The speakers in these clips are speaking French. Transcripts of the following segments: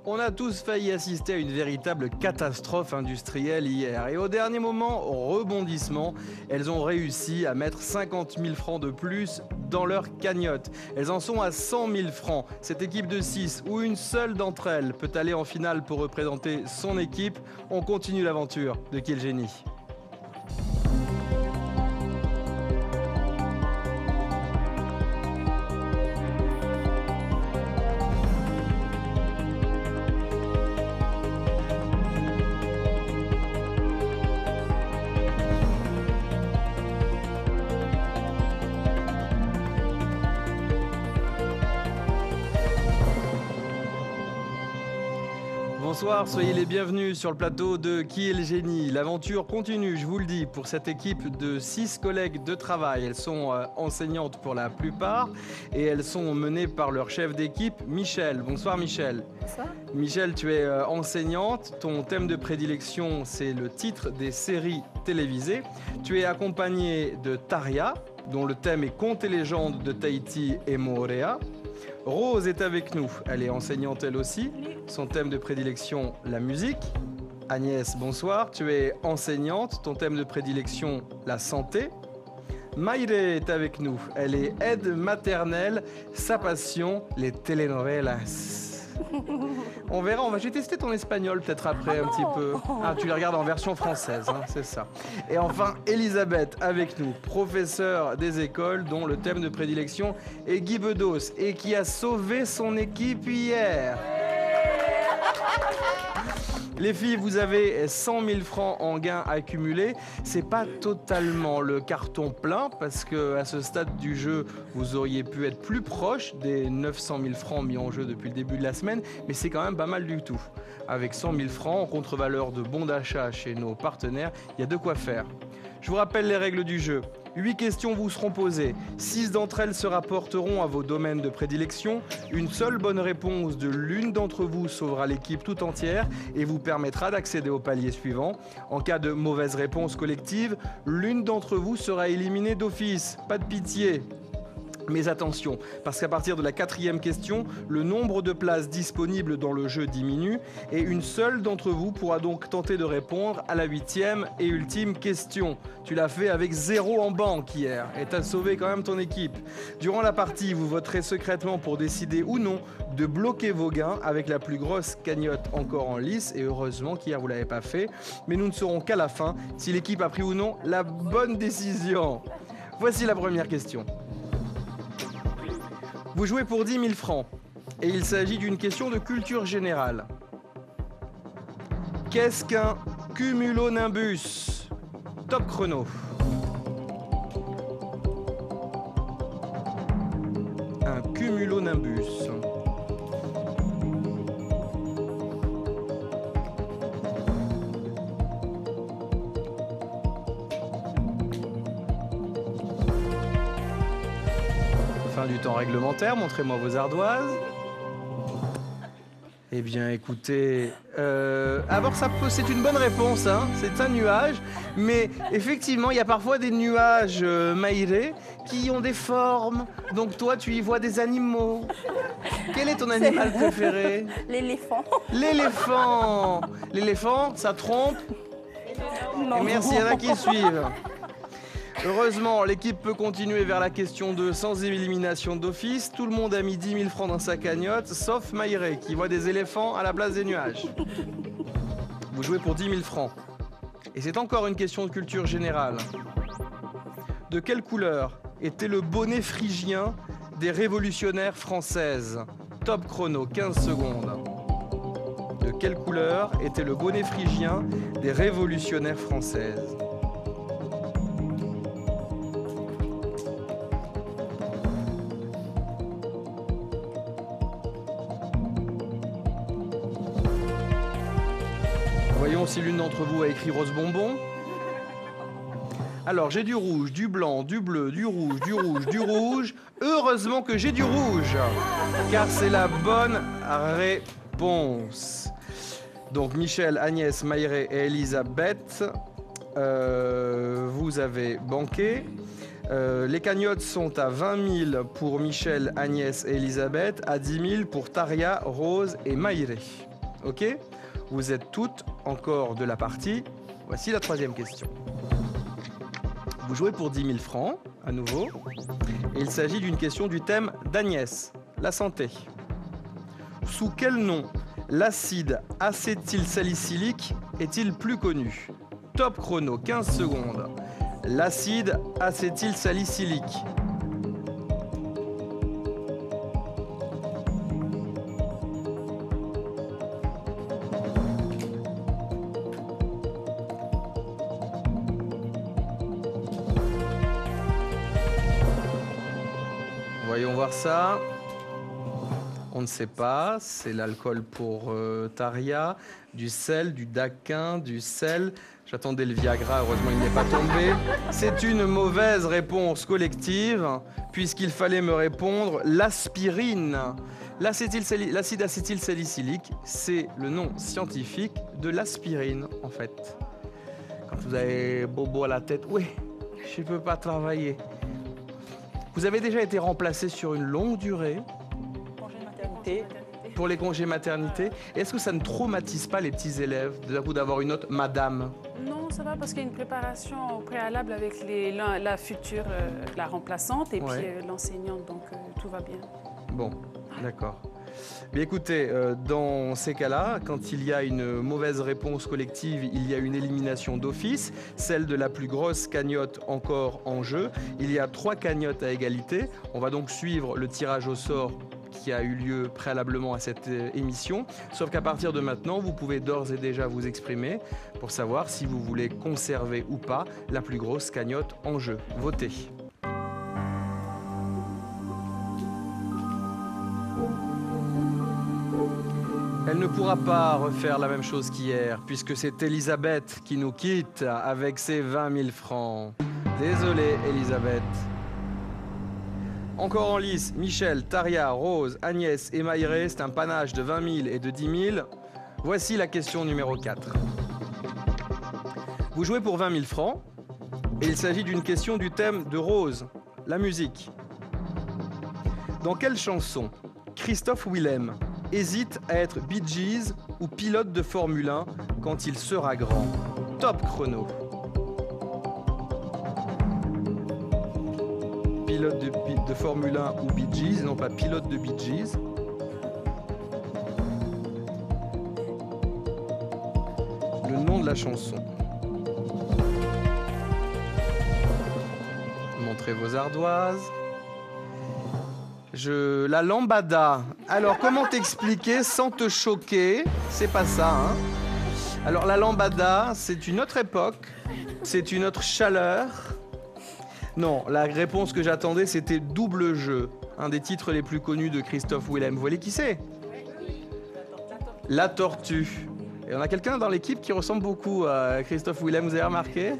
On a tous failli assister à une véritable catastrophe industrielle hier. Et au dernier moment, rebondissement, elles ont réussi à mettre 50 000 francs de plus dans leur cagnotte. Elles en sont à 100 000 francs. Cette équipe de 6, où une seule d'entre elles peut aller en finale pour représenter son équipe, on continue l'aventure de Qui est le génie? Bonsoir, soyez les bienvenus sur le plateau de Qui est le génie? L'aventure continue, je vous le dis, pour cette équipe de 6 collègues de travail. Elles sont enseignantes pour la plupart et elles sont menées par leur chef d'équipe, Michel. Bonsoir Michel. Bonsoir. Michel, tu es enseignante. Ton thème de prédilection, c'est le titre des séries télévisées. Tu es accompagnée de Taria, dont le thème est Contes et légendes de Tahiti et Moorea. Rose est avec nous, elle est enseignante elle aussi. Son thème de prédilection, la musique. Agnès, bonsoir, tu es enseignante, ton thème de prédilection, la santé. Mayre est avec nous, elle est aide maternelle, sa passion, les telenovelas. On verra, je vais tester ton espagnol peut-être après un petit peu. Ah, tu les regardes en version française, hein, c'est ça. Et enfin, Elisabeth avec nous, professeure des écoles dont le thème de prédilection est Guy Bedos et qui a sauvé son équipe hier. Les filles, vous avez 100 000 francs en gains accumulés. C'est pas totalement le carton plein parce que à ce stade du jeu, vous auriez pu être plus proche des 900 000 francs mis en jeu depuis le début de la semaine, mais c'est quand même pas mal du tout. Avec 100 000 francs en contre-valeur de bons d'achat chez nos partenaires, il y a de quoi faire. Je vous rappelle les règles du jeu. 8 questions vous seront posées. 6 d'entre elles se rapporteront à vos domaines de prédilection. Une seule bonne réponse de l'une d'entre vous sauvera l'équipe tout entière et vous permettra d'accéder au palier suivant. En cas de mauvaise réponse collective, l'une d'entre vous sera éliminée d'office. Pas de pitié. Mais attention, parce qu'à partir de la 4e question, le nombre de places disponibles dans le jeu diminue et une seule d'entre vous pourra donc tenter de répondre à la 8e et ultime question. Tu l'as fait avec 0 en banque hier et t'as sauvé quand même ton équipe. Durant la partie, vous voterez secrètement pour décider ou non de bloquer vos gains avec la plus grosse cagnotte encore en lice et heureusement qu'hier vous l'avez pas fait. Mais nous ne saurons qu'à la fin si l'équipe a pris ou non la bonne décision. Voici la première question. Vous jouez pour 10 000 francs et il s'agit d'une question de culture générale. Qu'est-ce qu'un cumulonimbus? Top chrono. Un cumulonimbus. Fin du temps réglementaire, montrez-moi vos ardoises. Eh bien, écoutez, alors c'est une bonne réponse, hein, c'est un nuage, mais effectivement, il y a parfois des nuages maïrés qui ont des formes, donc toi, tu y vois des animaux. Quel est ton animal préféré? L'éléphant. L'éléphant. L'éléphant, ça trompe? Non. Et merci, il y en a qui suivent. Heureusement, l'équipe peut continuer vers la question 2 sans élimination d'office. Tout le monde a mis 10 000 francs dans sa cagnotte, sauf Maïré, qui voit des éléphants à la place des nuages. Vous jouez pour 10 000 francs. Et c'est encore une question de culture générale. De quelle couleur était le bonnet phrygien des révolutionnaires françaises? Top chrono, 15 secondes. De quelle couleur était le bonnet phrygien des révolutionnaires françaises? Voyons si l'une d'entre vous a écrit rose bonbon. Alors, j'ai du rouge, du blanc, du bleu, du rouge, du rouge, du rouge. Heureusement que j'ai du rouge, car c'est la bonne réponse. Donc, Michel, Agnès, Maïré et Elisabeth, vous avez banqué. Les cagnottes sont à 20 000 pour Michel, Agnès et Elisabeth, à 10 000 pour Taria, Rose et Maïré. Ok? Vous êtes toutes encore de la partie. Voici la troisième question. Vous jouez pour 10 000 francs, à nouveau. Et il s'agit d'une question du thème d'Agnès, la santé. Sous quel nom l'acide acétylsalicylique est-il plus connu? Top chrono, 15 secondes. L'acide acétylsalicylique. Voyons voir ça. On ne sait pas, c'est l'alcool pour Taria, du sel, du daquin, du sel. J'attendais le Viagra, heureusement il n'est pas tombé. C'est une mauvaise réponse collective, puisqu'il fallait me répondre l'aspirine. L'acide acétylsalicylique, c'est le nom scientifique de l'aspirine, en fait. Quand vous avez bobo à la tête, oui, je ne peux pas travailler. Vous avez déjà été remplacé sur une longue durée pour les congés maternité. Est-ce que ça ne traumatise pas les petits élèves d'avoir une note madame? Non, ça va parce qu'il y a une préparation au préalable avec la future, la remplaçante et puis l'enseignante, donc tout va bien. Bon, d'accord. Mais écoutez, dans ces cas-là, quand il y a une mauvaise réponse collective, il y a une élimination d'office, celle de la plus grosse cagnotte encore en jeu. Il y a 3 cagnottes à égalité. On va donc suivre le tirage au sort qui a eu lieu préalablement à cette émission. Sauf qu'à partir de maintenant, vous pouvez d'ores et déjà vous exprimer pour savoir si vous voulez conserver ou pas la plus grosse cagnotte en jeu. Votez. Elle ne pourra pas refaire la même chose qu'hier, puisque c'est Elisabeth qui nous quitte avec ses 20 000 francs. Désolé, Elisabeth. Encore en lice, Michel, Taria, Rose, Agnès et Maïré, c'est un panache de 20 000 et de 10 000. Voici la question numéro 4. Vous jouez pour 20 000 francs, et il s'agit d'une question du thème de Rose, la musique. Dans quelle chanson Christophe Willem hésite à être Bee Gees ou pilote de Formule 1 quand il sera grand? Top chrono. Pilote de Formule 1 ou Bee Gees, non pas pilote de Bee Gees. Le nom de la chanson. Montrez vos ardoises. La lambada. Alors, comment t'expliquer sans te choquer? C'est pas ça, hein? Alors, la lambada, c'est une autre époque, c'est une autre chaleur. Non, la réponse que j'attendais, c'était Double Jeu, un des titres les plus connus de Christophe Willem. Vous voyez qui c'est? La Tortue. Et on a quelqu'un dans l'équipe qui ressemble beaucoup à Christophe Willem, vous avez remarqué?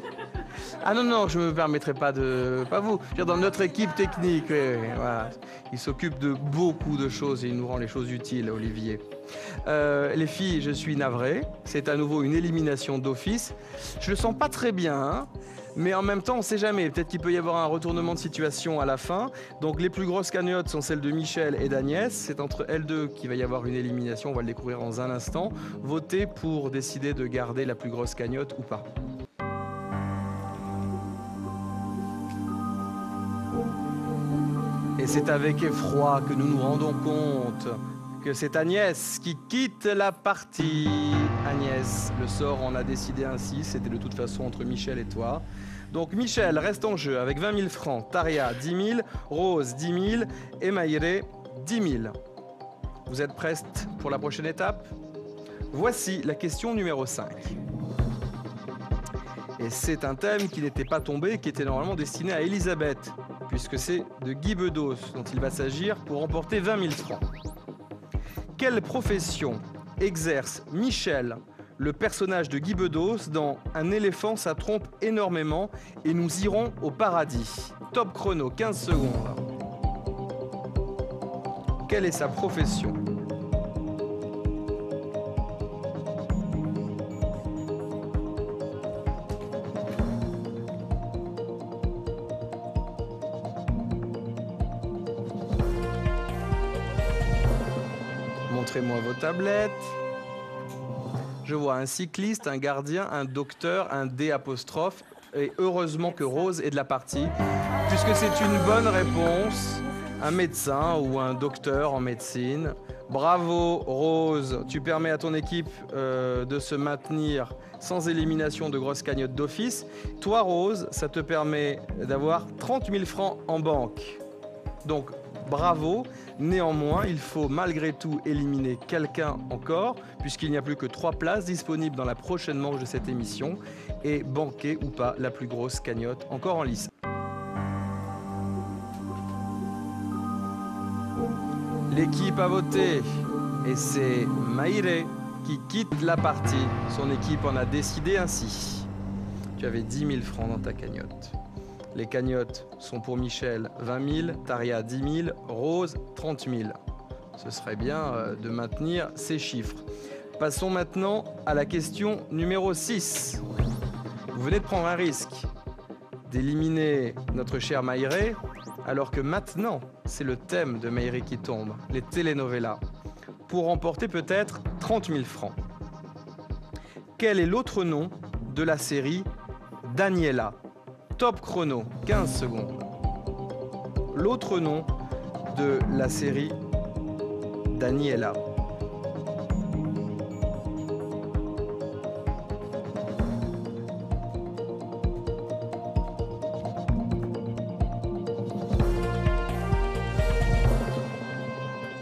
Ah non, je ne me permettrai pas de... Pas vous. Je veux dire, dans notre équipe technique, voilà. Il s'occupe de beaucoup de choses et il nous rend les choses utiles, Olivier. Les filles, je suis navré. C'est à nouveau une élimination d'office. Je le sens pas très bien, hein, mais en même temps, on ne sait jamais. Peut-être qu'il peut y avoir un retournement de situation à la fin. Donc les plus grosses cagnottes sont celles de Michel et d'Agnès. C'est entre elles deux qu'il va y avoir une élimination. On va le découvrir dans un instant. Votez pour décider de garder la plus grosse cagnotte ou pas. Et c'est avec effroi que nous nous rendons compte que c'est Agnès qui quitte la partie. Agnès, le sort, on a décidé ainsi, c'était de toute façon entre Michel et toi. Donc Michel reste en jeu avec 20 000 francs, Taria 10 000, Rose 10 000 et Maïré 10 000. Vous êtes prête pour la prochaine étape? Voici la question numéro 5. Et c'est un thème qui n'était pas tombé, qui était normalement destiné à Elisabeth, puisque c'est de Guy Bedos dont il va s'agir pour remporter 20 000 francs. Quelle profession exerce Michel, le personnage de Guy Bedos, dans Un éléphant, ça trompe énormément et nous irons au paradis? Top chrono, 15 secondes. Quelle est sa profession? Montrez-moi vos tablettes. Je vois un cycliste, un gardien, un docteur, un D apostrophe. Et heureusement que Rose est de la partie, puisque c'est une bonne réponse. Un médecin ou un docteur en médecine. Bravo Rose, tu permets à ton équipe de se maintenir sans élimination de grosses cagnottes d'office. Toi Rose, ça te permet d'avoir 30 000 francs en banque. Donc bravo, néanmoins il faut malgré tout éliminer quelqu'un encore, puisqu'il n'y a plus que 3 places disponibles dans la prochaine manche de cette émission, et banquer ou pas la plus grosse cagnotte encore en lice. L'équipe a voté et c'est Maïré qui quitte la partie. Son équipe en a décidé ainsi. Tu avais 10 000 francs dans ta cagnotte. Les cagnottes sont pour Michel 20 000, Taria 10 000, Rose 30 000. Ce serait bien de maintenir ces chiffres. Passons maintenant à la question numéro 6. Vous venez de prendre un risque d'éliminer notre cher Maïré, alors que maintenant, c'est le thème de Maïré qui tombe, les telenovelas, pour remporter peut-être 30 000 francs. Quel est l'autre nom de la série Daniela? Top chrono, 15 secondes. L'autre nom de la série Daniela.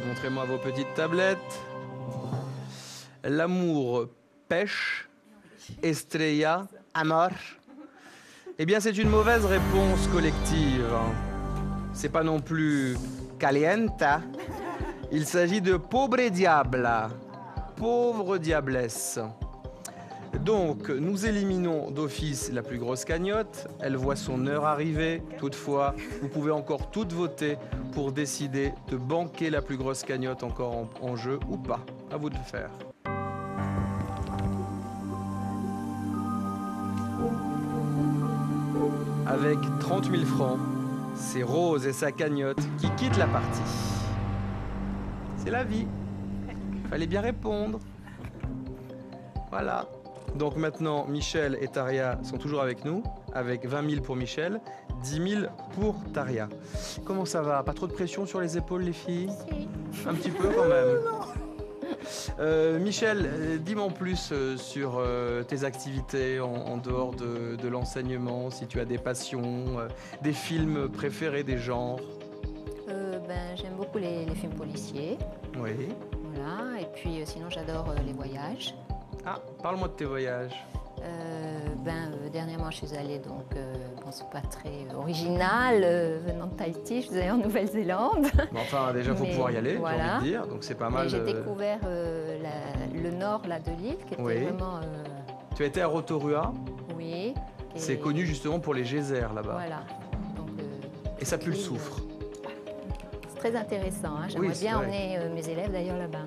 Montrez-moi vos petites tablettes. L'amour pêche. Estrella, amor. Eh bien, c'est une mauvaise réponse collective. C'est pas non plus calienta. Il s'agit de pobre diabla. Pauvre diablesse. Donc, nous éliminons d'office la plus grosse cagnotte. Elle voit son heure arriver. Toutefois, vous pouvez encore toutes voter pour décider de banquer la plus grosse cagnotte encore en jeu ou pas. À vous de le faire. Avec 30 000 francs, c'est Rose et sa cagnotte qui quittent la partie. C'est la vie. Fallait bien répondre. Voilà. Donc maintenant, Michel et Taria sont toujours avec nous, avec 20 000 pour Michel, 10 000 pour Taria. Comment ça va? Pas trop de pression sur les épaules, les filles? Si. Un petit peu quand même. Michel, dis-moi en plus sur tes activités en dehors de l'enseignement, si tu as des passions, des films préférés, des genres. J'aime beaucoup les films policiers. Oui. Voilà. Et puis sinon, j'adore les voyages. Ah, parle-moi de tes voyages. Dernièrement, je suis allée, donc, bon, c'est pas très original, venant de Tahiti, je suis allée en Nouvelle-Zélande. Mais enfin, déjà, il faut pouvoir y aller, voilà. j'ai envie de dire, donc c'est pas mal. J'ai découvert le nord là, de l'île, qui était vraiment... Tu as été à Rotorua? Oui. C'est connu justement pour les geysers là-bas. Voilà. Donc, et ça pue le soufre. C'est très intéressant, hein. J'aimerais bien emmener mes élèves d'ailleurs là-bas.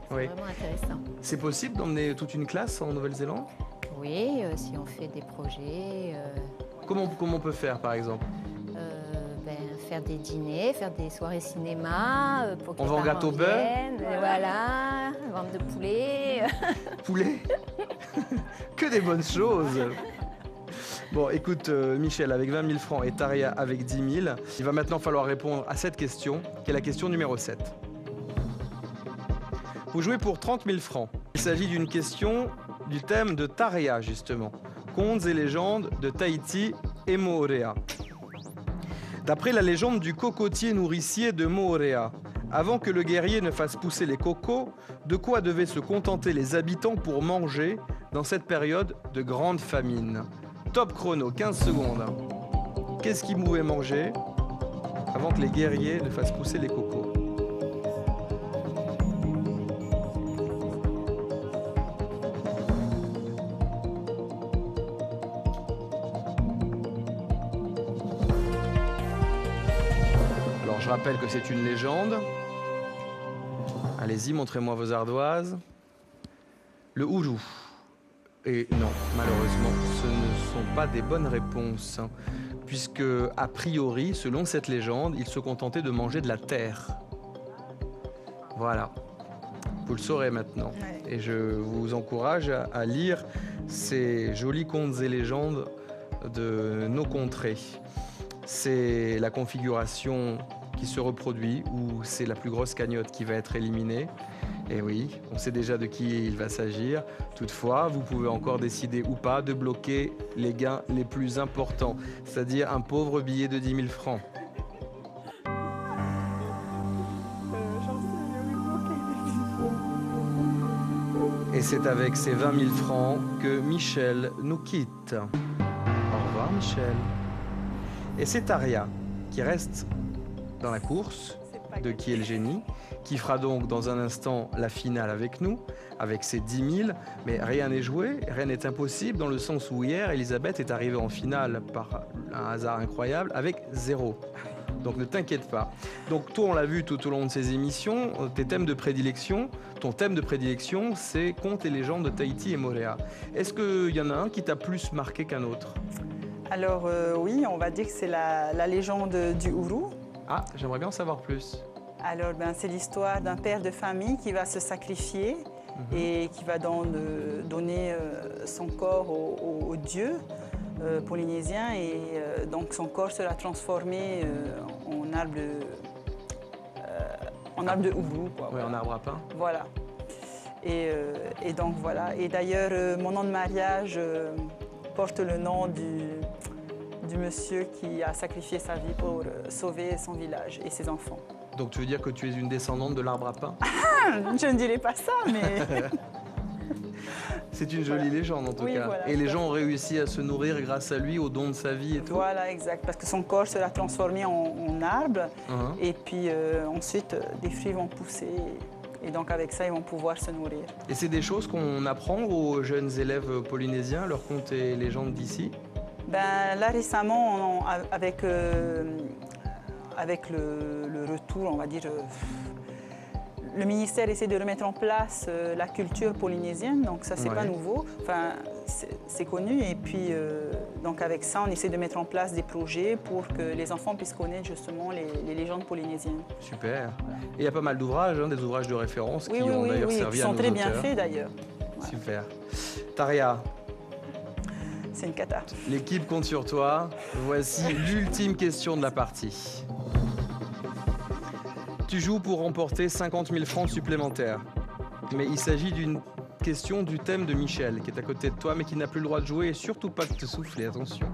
C'est vraiment intéressant. C'est possible d'emmener toute une classe en Nouvelle-Zélande? Oui, si on fait des projets. Comment on peut faire, par exemple? Faire des dîners, faire des soirées cinéma. Pour que on va en gâteau beurre? Voilà, vente de poulet. Poulet? Que des bonnes choses. Bon, écoute, Michel, avec 20 000 francs et Taria avec 10 000, il va maintenant falloir répondre à cette question, qui est la question numéro 7. Vous jouez pour 30 000 francs. Il s'agit d'une question du thème de Taria, justement. Contes et légendes de Tahiti et Moorea. D'après la légende du cocotier nourricier de Moorea, avant que le guerrier ne fasse pousser les cocos, de quoi devaient se contenter les habitants pour manger dans cette période de grande famine? Top chrono, 15 secondes. Qu'est-ce qu'ils pouvaient manger avant que les guerriers ne fassent pousser les cocos? Alors je rappelle que c'est une légende. Allez-y, montrez-moi vos ardoises. Le houlou. Et non, malheureusement, ce ne sont pas des bonnes réponses, puisque, a priori, selon cette légende, ils se contentaient de manger de la terre. Voilà. Vous le saurez maintenant. Ouais. Et je vous encourage à lire ces jolis contes et légendes de nos contrées. C'est la configuration qui se reproduit ou c'est la plus grosse cagnotte qui va être éliminée. Et oui, on sait déjà de qui il va s'agir. Toutefois, vous pouvez encore décider ou pas de bloquer les gains les plus importants, c'est-à-dire un pauvre billet de 10 000 francs. Et c'est avec ces 20 000 francs que Michel nous quitte. Au revoir Michel. Et c'est Taria qui reste dans la course de Qui est le génie, qui fera donc dans un instant la finale avec nous, avec ses 10 000. Mais rien n'est joué, rien n'est impossible, dans le sens où hier, Elisabeth est arrivée en finale par un hasard incroyable avec 0. Donc ne t'inquiète pas. Donc toi, on l'a vu tout au long de ces émissions, tes thèmes de prédilection, ton thème de prédilection, c'est contes et légendes de Tahiti et Moorea. Est-ce qu'il y en a un qui t'a plus marqué qu'un autre? Alors oui, on va dire que c'est la légende du Ourou. Ah, j'aimerais bien en savoir plus. Alors, c'est l'histoire d'un père de famille qui va se sacrifier et qui va donner son corps au dieu polynésien. Et donc, son corps sera transformé en arbre de Ourou. Oui, voilà. En arbre à pain. Voilà. Et donc, voilà. Et d'ailleurs, mon nom de mariage porte le nom du monsieur qui a sacrifié sa vie pour sauver son village et ses enfants. Donc tu veux dire que tu es une descendante de l'arbre à pain? Je ne dirais pas ça, mais... C'est une jolie légende en tout cas. Voilà, et les gens ont réussi à se nourrir grâce à lui, au don de sa vie et tout? Voilà, exact. Parce que son corps sera transformé en arbre. Et puis ensuite, des fruits vont pousser. Et donc avec ça, ils vont pouvoir se nourrir. Et c'est des choses qu'on apprend aux jeunes élèves polynésiens, leurs contes et légendes d'ici? Là récemment, avec le retour, on va dire, le ministère essaie de remettre en place la culture polynésienne, donc ça c'est pas nouveau, enfin c'est connu. Et puis donc avec ça, on essaie de mettre en place des projets pour que les enfants puissent connaître justement les légendes polynésiennes. Super. Et il y a pas mal d'ouvrages, des ouvrages de référence qui ont d'ailleurs servi à nos auteurs. Qui sont très bien faits d'ailleurs. Ouais. Super. Taria. C'est une cata. L'équipe compte sur toi. Voici l'ultime question de la partie. Tu joues pour remporter 50 000 francs supplémentaires. Mais il s'agit d'une question du thème de Michel, qui est à côté de toi, mais qui n'a plus le droit de jouer et surtout pas de te souffler, attention.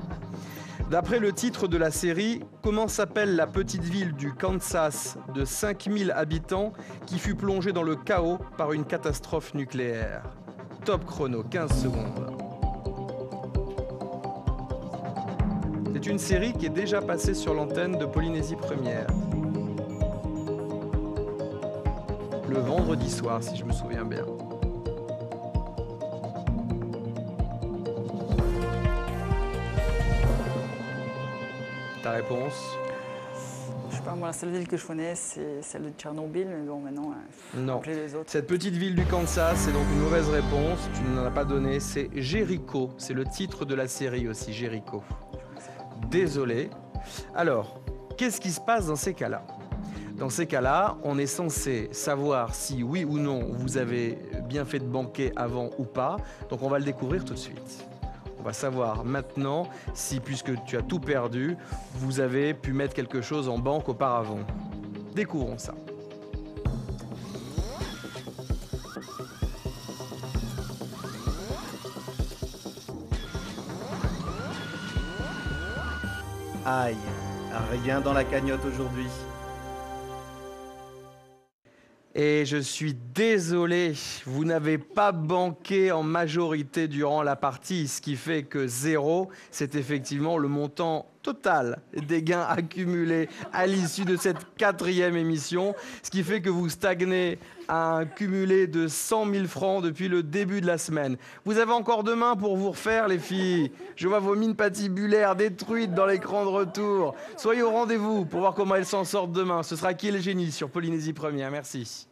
D'après le titre de la série, comment s'appelle la petite ville du Kansas de 5000 habitants qui fut plongée dans le chaos par une catastrophe nucléaire? Top chrono, 15 secondes. C'est une série qui est déjà passée sur l'antenne de Polynésie Première. Le vendredi soir, si je me souviens bien. Ta réponse? Je sais pas, moi, la seule ville que je connais, c'est celle de Tchernobyl, mais bon, maintenant, non. Les autres. Cette petite ville du Kansas, c'est donc une mauvaise réponse. Tu ne l'en as pas donné, c'est Jéricho. C'est le titre de la série aussi, Jéricho. Désolé. Alors, qu'est-ce qui se passe dans ces cas-là? Dans ces cas-là, on est censé savoir si oui ou non vous avez bien fait de banquer avant ou pas. Donc on va le découvrir tout de suite. On va savoir maintenant si, puisque tu as tout perdu, vous avez pu mettre quelque chose en banque auparavant. Découvrons ça. Aïe, rien dans la cagnotte aujourd'hui. Et je suis désolé, vous n'avez pas banqué en majorité durant la partie, ce qui fait que 0, c'est effectivement le montant total des gains accumulés à l'issue de cette 4e émission, ce qui fait que vous stagnez à un cumulé de 100 000 francs depuis le début de la semaine. Vous avez encore demain pour vous refaire, les filles. Je vois vos mines patibulaires détruites dans l'écran de retour. Soyez au rendez-vous pour voir comment elles s'en sortent demain. Ce sera Qui est le génie sur Polynésie Première. Merci.